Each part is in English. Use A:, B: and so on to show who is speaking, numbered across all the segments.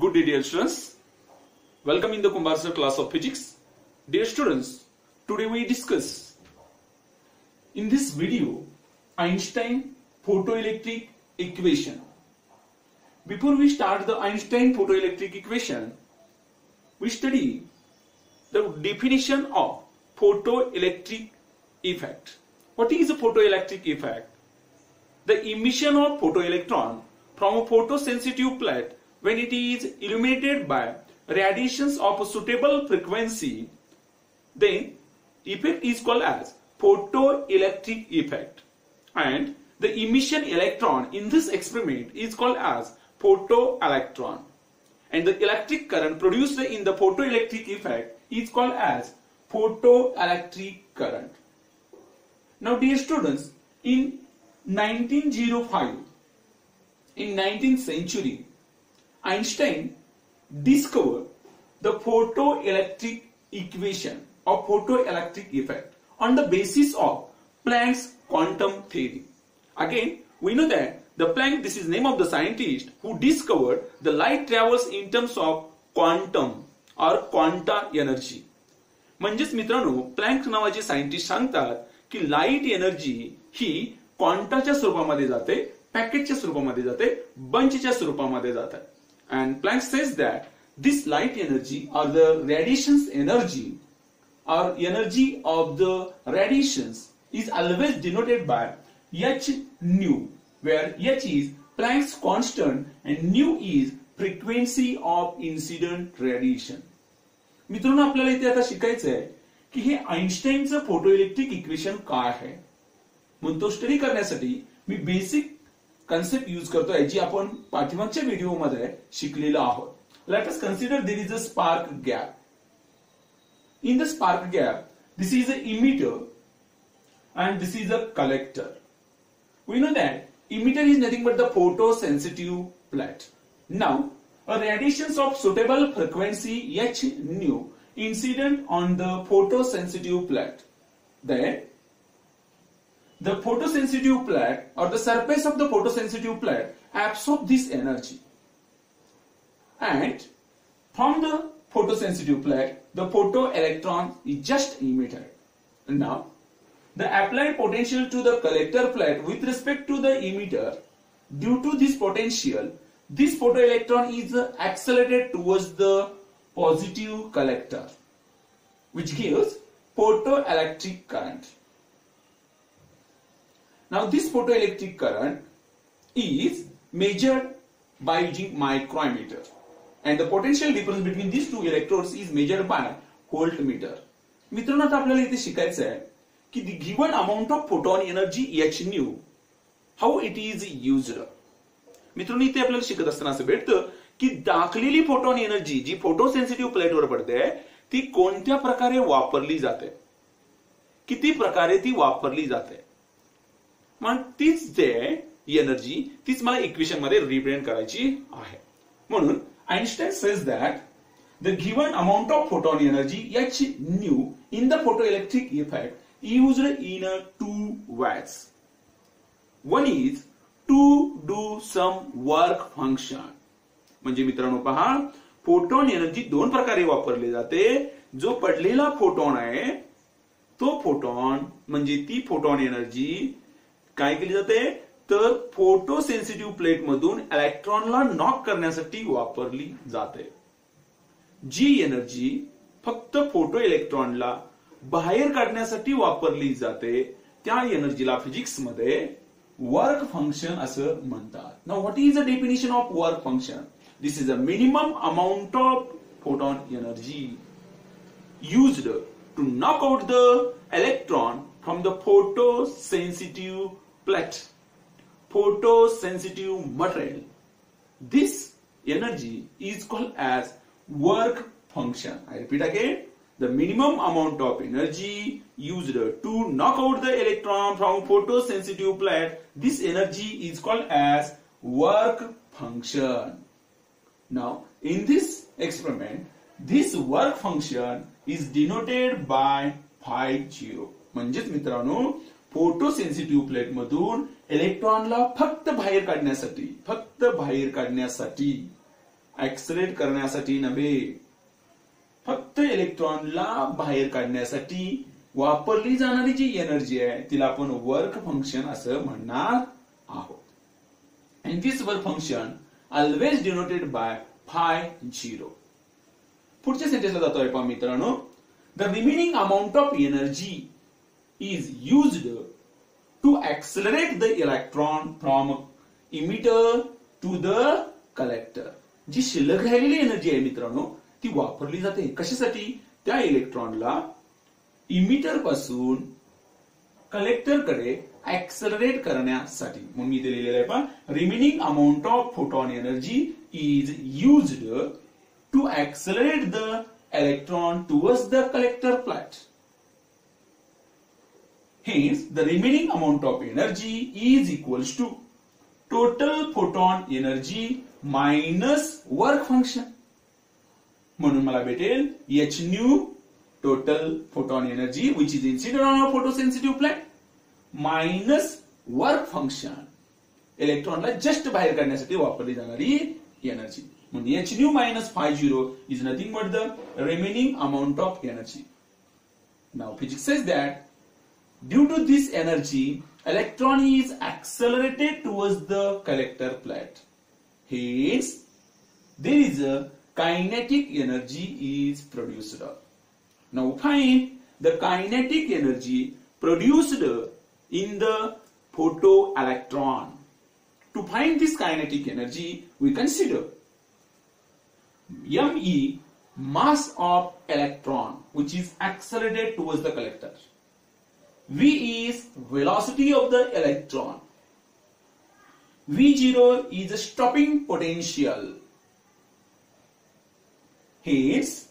A: Good day, dear students. Welcome in the Kumar sir class of physics. Dear students, today we discuss in this video Einstein photoelectric equation. Before we start the Einstein photoelectric equation, we study the definition of photoelectric effect. What is a photoelectric effect? The emission of photoelectron from a photosensitive plate when it is illuminated by radiations of a suitable frequency, then effect is called as photoelectric effect, and the emission electron in this experiment is called as photoelectron, and the electric current produced in the photoelectric effect is called as photoelectric current. Now dear students, in 1905, in 19th century, Einstein discovered the photoelectric equation or photoelectric effect on the basis of Planck's quantum theory. Again, we know that the Planck, this is name of the scientist who discovered the light travels in terms of quantum or quanta energy. म्हणजेच मित्रांनो, plank नावाचे scientist सांगतात की light energy ही क्वांटाच्या स्वरूपामध्ये जाते, पॅकेटच्या स्वरूपामध्ये जाते, बंचच्या स्वरूपामध्ये जाते. And Planck says that this light energy or the radiations energy or energy of the radiations is always denoted by h nu, where h is Planck's constant and nu is frequency of incident radiation. मित्रांनो, आपल्याला इथे आता शिकायचं आहे की हे आइन्स्टाईनचं photoelectric equation काय आहे. म्हणून तो स्टडी करण्यासाठी मी बेसिक कन्सेप्ट यूज करतोय जी आपण पाठीमागच्या व्हिडिओ मध्ये शिकलेलो आहोत. Let us consider there is a spark gap. In the spark gap, this is a emitter and this is a collector. We know that emitter is nothing but the photosensitive plate. Now, a radiations of suitable frequency h nu incident on the photosensitive plate. Then the photosensitive plate or the surface of the photosensitive plate absorb this energy, and from the photosensitive plate the photoelectron is just emitted. Now the applied potential to the collector plate with respect to the emitter, due to this potential, this photoelectron is accelerated towards the positive collector, which gives photoelectric current. Now this photoelectric current is measured by using micrometer, and the potential difference between these two electrodes is measured by voltmeter. मित्रांनो, आता आपल्याला इथे शिकायचं आहे की the given amount of photon energy h nu, how it is used. मित्रांनो, इथे आपल्याला शिकत असताना असं भेटतं की दाखलेली फोटॉन एनर्जी जी फोटोसेन्सिटिव्ह प्लेटवर पडते ती कोणत्या प्रकारे वापरली जाते, किती प्रकारे ती वापरली जाते. मग तीच जे एनर्जी तीच मला इक्वेशन मध्ये रिप्रेझेंट करायची आहे. म्हणून Einstein says that the given amount of photon energy h nu in the photoelectric effect used in two ways. One is to do some work function. म्हणजे मित्रांनो पहा, फोटॉन एनर्जी दोन प्रकारे वापरली जाते. जो पडलेला फोटॉन आहे तो फोटॉन म्हणजे ती फोटॉन एनर्जी काय केली जाते तर फोटोसेन्सिटिव्ह प्लेट मधून इलेक्ट्रॉनला नॉक करण्यासाठी वापरली जाते. जी एनर्जी फक्त फोटो इलेक्ट्रॉनला बाहेर काढण्यासाठी वापरली जाते त्या एनर्जीला फिजिक्स मध्ये वर्क फंक्शन असं म्हणतात. Now what is the definition of work function? This is a minimum amount of photon energy used to knock out the electron from the photosensitive plate, photosensitive material. This energy is called as work function. I repeat again, the minimum amount of energy used to knock out the electron from photosensitive plate, this energy is called as work function. Now in this experiment, this work function is denoted by phi 0. म्हणजेच मित्रांनो, फोटोसेन्सिटिव्ह plate मधून इलेक्ट्रॉनला फक्त बाहेर काढण्यासाठी ऍक्सलरेट करण्यासाठी नव्हे, फक्त इलेक्ट्रॉनला बाहेर काढण्यासाठी वापरली जाणारी जी एनर्जी आहे तिला आपण वर्क फंक्शन असं म्हणणार आहोत. And this work function always denoted by φ0. पुढच्या सेंटेन्सला जातोय पहा मित्रांनो. The remaining amount of energy is used to accelerate the electron from emitter to the collector. जी शिल्लक राहिलेली एनर्जी आहे मित्रांनो ती वापरली जाते कशासाठी? त्या इलेक्ट्रॉनला इमिटर पासून कलेक्टर कडे ऍक्सलरेट करण्यासाठी. म्हणून मी इथे लिहिलेलं आहे पहा, remaining amount of photon energy is used to accelerate the electron towards the collector plate. Hence, the remaining amount of energy is equals to total photon energy minus work function. म्हणून मला भेटेल h nu total photon energy which is incident on a photosensitive plate minus work function. इलेक्ट्रॉनला just बाहेर काढण्यासाठी वापरली जाणारी energy. म्हणून h nu minus φ0 is nothing but the remaining amount of energy. Now physics says that due to this energy, electron is accelerated towards the collector plate. Hence, there is a kinetic energy is produced. Now find the kinetic energy produced in the photoelectron. To find this kinetic energy, we consider me, mass of electron, which is accelerated towards the collector. V is velocity of the electron. V0 is a stopping potential. Hence,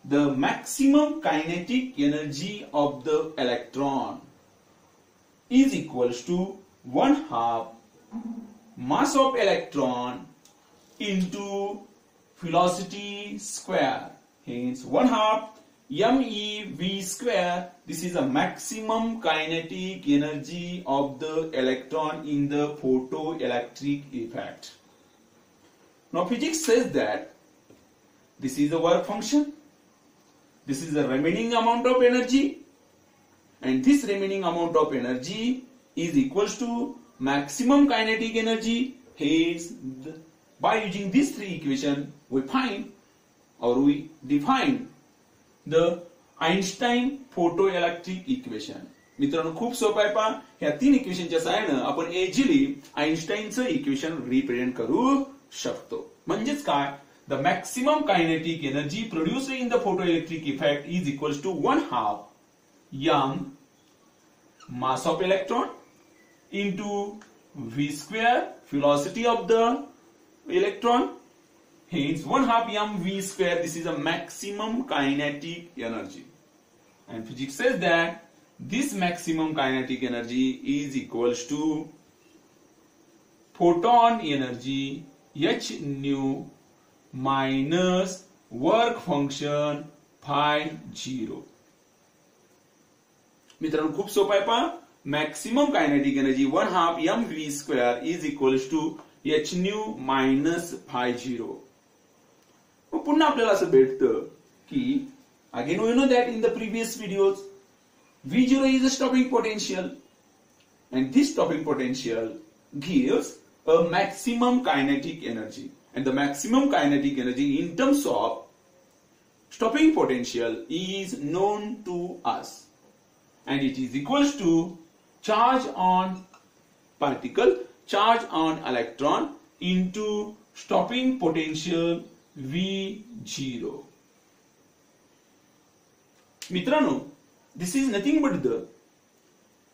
A: the maximum kinetic energy of the electron is equals to 1/2 mass of electron into velocity square. Hence, 1/2 MeV square. This is a maximum kinetic energy of the electron in the photoelectric effect. Now physics says that this is a work function. This is the remaining amount of energy, and this remaining amount of energy is equals to maximum kinetic energy. Hence, by using these three equations, we find or we define the Einstein photoelectric equation. मित्रांनो खूप सोपं आहे पहा. ह्या तीन इक्वेशनच्या सहाय्याने आपण easily आइन्स्टाईनचं equation represent करू शकतो. म्हणजेच काय? The maximum kinetic energy produced in the photoelectric effect is equals to 1/2 m mass of electron into v square velocity of the electron. Hence 1/2 mv square. This is a maximum kinetic energy, and physics says that this maximum kinetic energy is equals to photon energy h nu minus work function φ0. मित्रांनो खूप सोपं आहे पहा. Maximum kinetic energy 1/2 mv square is equals to h nu minus φ0. पुन्हा आपल्याला असं भेटतं की again we know that in the previous videos V0 is a stopping potential, and this stopping potential gives a maximum kinetic energy, and the maximum kinetic energy in terms of stopping potential is known to us, and it is equals to charge on particle, charge on electron into stopping potential V0. मित्रांनो, this is nothing but the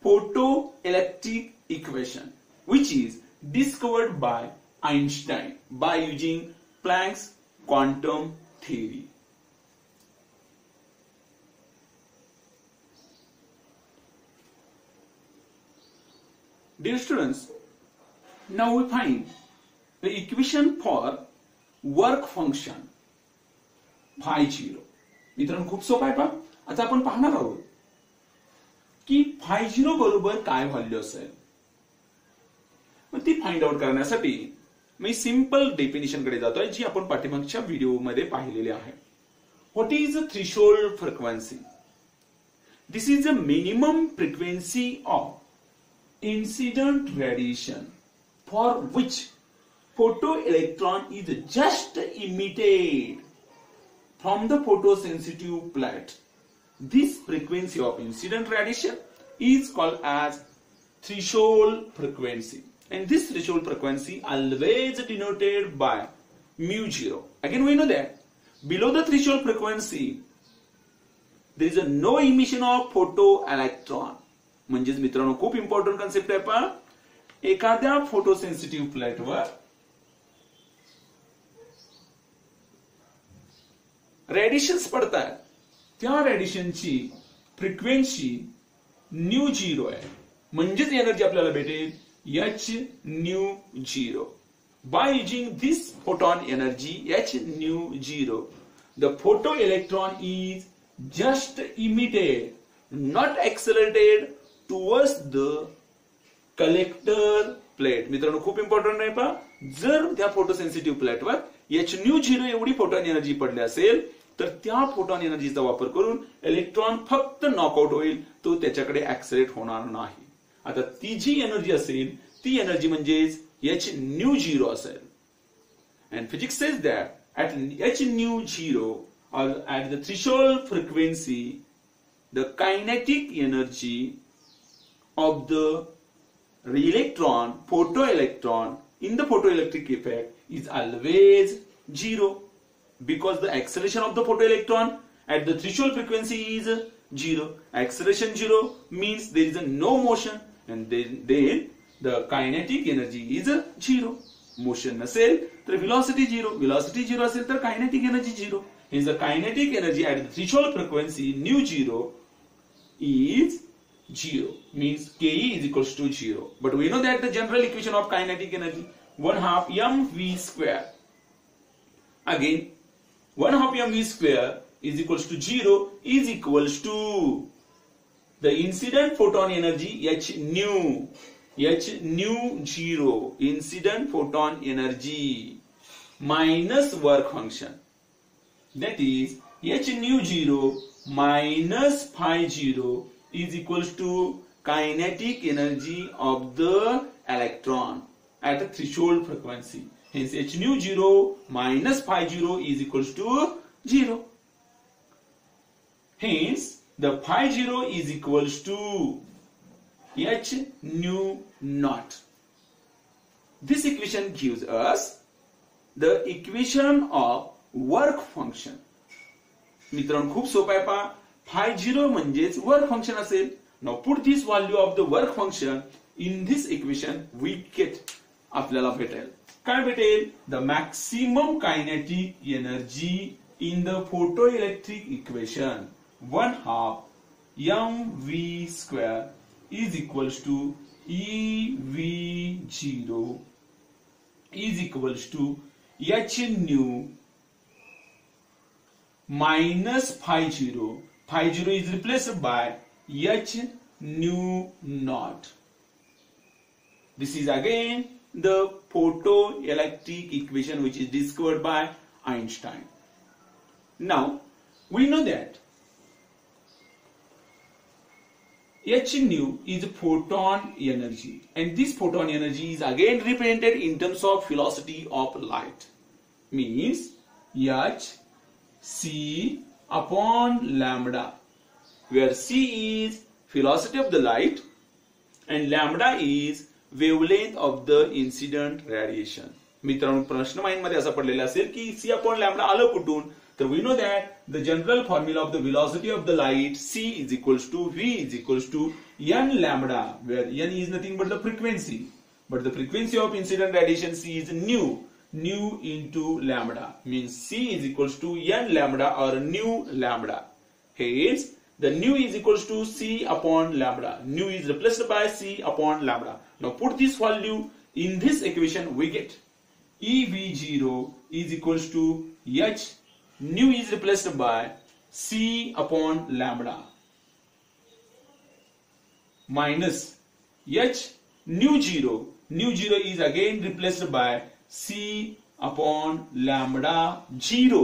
A: photoelectric equation which is discovered by Einstein by using Planck's quantum theory. Dear students, now we find the equation for work function φ0. मित्रांनो खूप सोपं आहे पहा. आता आपण पाहणार आहोत की φ0 बरोबर काय व्हॅल्यू असेल. मग ती फाइंड आउट करण्यासाठी मी सिंपल डेफिनेशन कडे जातोय जी आपण पाठीमागच्या व्हिडिओमध्ये पाहिलेली आहे. What is a threshold frequency? This is the minimum frequency of incident radiation for which photoelectron is just emitted from the photosensitive plate. This frequency of incident radiation is called as threshold frequency, and this threshold frequency always denoted by mu 0. Again, we know that below the threshold frequency there is a no emission of photoelectron. म्हणजेच मित्रांनो खूप important concept आहे. पहा, एखाद्या फोटोसेन्सिटिव्ह प्लेटवर radiations पडतात, त्या रेडिएशनची frequency new 0 आहे. म्हणजेच एनर्जी आपल्याला भेटेल h new 0. By using this photon energy h new 0, the photo electron is just emitted, not accelerated towards the collector plate. मित्रांनो खूप इम्पॉर्टंट आहे. पहा, जर त्या फोटोसेन्सिटिव्ह प्लेटवर h न्यू 0 एवढी फोटॉन एनर्जी पडली असेल तर त्या फोटॉन एनर्जीचा वापर करून इलेक्ट्रॉन फक्त नॉकआउट होईल, तो त्याच्याकडे ऍक्सेलरेट होणार नाही. आता ती जी एनर्जी असेल ती एनर्जी म्हणजेच h न्यू 0 असेल. And physics says that at h new 0 or at the threshold frequency, the kinetic energy of the electron, photoelectron, in the photoelectric effect is always 0, because the acceleration of the photoelectron at the threshold frequency is 0. Acceleration 0 means there is no motion, and then the kinetic energy is 0. Motion नसेल तर velocity 0, velocity 0 असेल तर kinetic energy 0. Hence the kinetic energy at the threshold frequency nu 0 is 0, means Ke is equals to 0. But we know that the general equation of kinetic energy 1/2 mv square. Again, 1/2 mv square is equals to 0 is equals to the incident photon energy h nu 0, incident photon energy minus work function. That is h nu 0 minus phi 0 is equals to kinetic energy of the electron at a threshold frequency. Hence h nu 0 minus phi 0 is equals to 0. Hence the phi 0 is equals to h nu naught. This equation gives us the equation of work function. मित्रांनो खूप सोपं आहे. पहा, phi 0 म्हणजेच work function असेल. Now put this value of the work function in this equation, we get, आपल्याला भेटेल काय भेटेल? The maximum kinetic energy in the photo electric equation 1/2 mv square is equals to ev0 is equals to h nu minus phi 0. Phi 0 is replaced by h nu naught. This is again the photoelectric equation which is discovered by Einstein. Now we know that h nu is photon energy, and this photon energy is again represented in terms of velocity of light, means h c upon lambda, where c is velocity of the light and lambda is wavelength of the incident radiation. मित्रांनो प्रश्न mind मध्ये असा पडलेला असेल की c upon lambda आलं कुठून? तर we know that the general formula of the velocity of the light c is equals to v is equals to n lambda, where n is nothing but the frequency, but the frequency of incident radiation c is nu into lambda, means c is equals to n lambda or nu lambda. Hence the nu is equals to c upon lambda. Nu is replaced by c upon lambda. Now put this value in this equation, we get ev0 is equals to h nu is replaced by c upon lambda minus h nu 0 is again replaced by C upon lambda 0.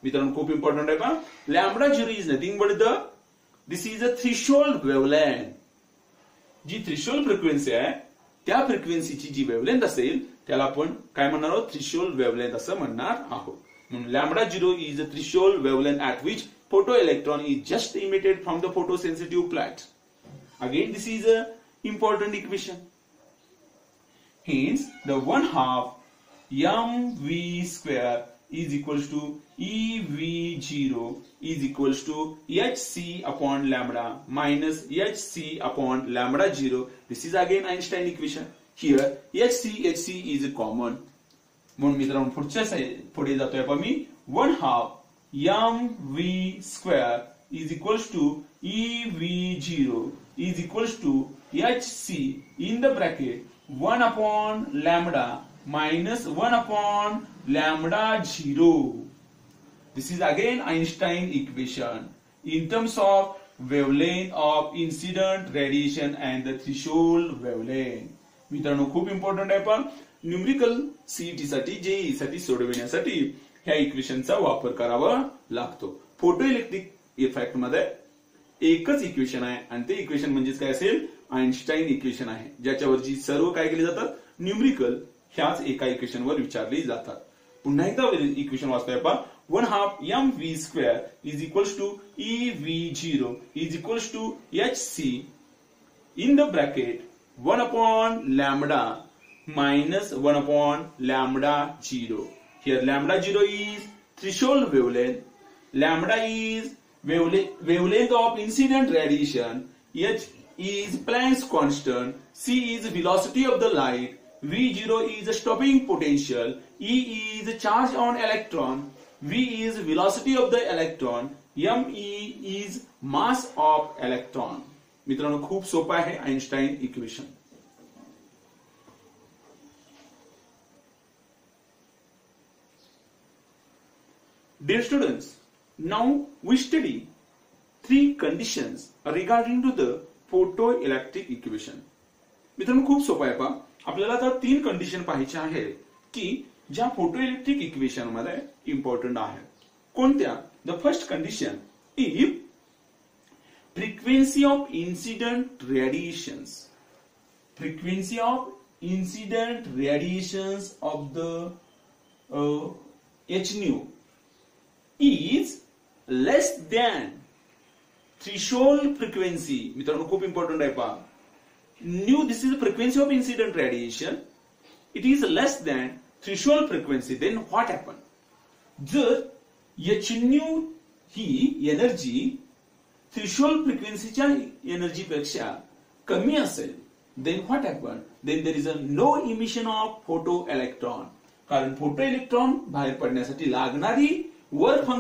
A: मित्रांनो खूप important आहे पहा. Lambda 0 is nothing but this is a threshold wavelength. जी threshold frequency आहे त्या फ्रिक्वेन्सीची जी wavelength असेल त्याला आपण काय म्हणणार आहोत, थ्रेशोल्ड वेव्हलेंथ असं म्हणणार आहोत. म्हणून lambda 0 is a threshold wavelength at which photoelectron is just emitted from the photosensitive plate. Again, this is a important equation. Hence, the 1/2 mv square is equals to EV0 is equals to hc upon lambda minus hc upon lambda 0. This is again Einstein equation. Here hc is common. म्हणून मित्रांनो पुढे जातोय आपण मी 1/2 mv square is equals to EV0 is equals to hc in the bracket 1 upon lambda minus 1 upon lambda 0. This is again Einstein equation in terms of wavelength of incident radiation and the threshold wavelength. मित्रांनो खूप important आहे पण numerical CET साठी JEE साठी सोडविण्यासाठी ह्या इक्वेशनचा वापर करावा लागतो. फोटो इलेक्ट्रिक इफेक्ट मध्ये एकच इक्वेशन आहे आणि ते इक्वेशन म्हणजेच काय असेल, आइन्स्टाईन इक्वेशन आहे, ज्याच्यावरची सर्व काय केली जातात, न्यूमरिकल ह्याच एका इक्वेशनवर विचारली जातात. पुन्हा एकदा इक्वेशन वाचतोय आपण. 1/2 mv square is equals to EV0 is equals to hc in the bracket 1 upon lambda minus 1 upon lambda 0. Here lambda 0 is threshold wavelength, lambda is wavelength of incident radiation, h is Planck's constant, c is velocity of the light, v0 is stopping potential, e is charge on electron, v is velocity of the electron, me is mass of electron. मित्रांनो खूप सोपं आहे Einstein equation. Dear students, now we study 3 conditions regarding to the photoelectric equation. मित्रांनो खूप सोपं आहे पहा. आपल्याला आता 3 कंडिशन पाहायचे आहेत की ज्या फोटोइलेक्ट्रिक इक्वेशन मध्ये इम्पॉर्टंट आहेत. कोणत्या? The first condition if frequency of incident radiations of the h nu is less than threshold frequency. मित्रांनो खूप इम्पॉर्टंट आहे पहा. nu, this is the frequency of incident radiation, it is less than threshold frequency. Then what happen? जर h nu ही energy threshold फ्रिक्वेन्सीच्या energy पेक्षा कमी असेल, then what happen? Then there is a no emission of photoelectron. कारण photo electron बाहेर पडण्यासाठी लागणारी work function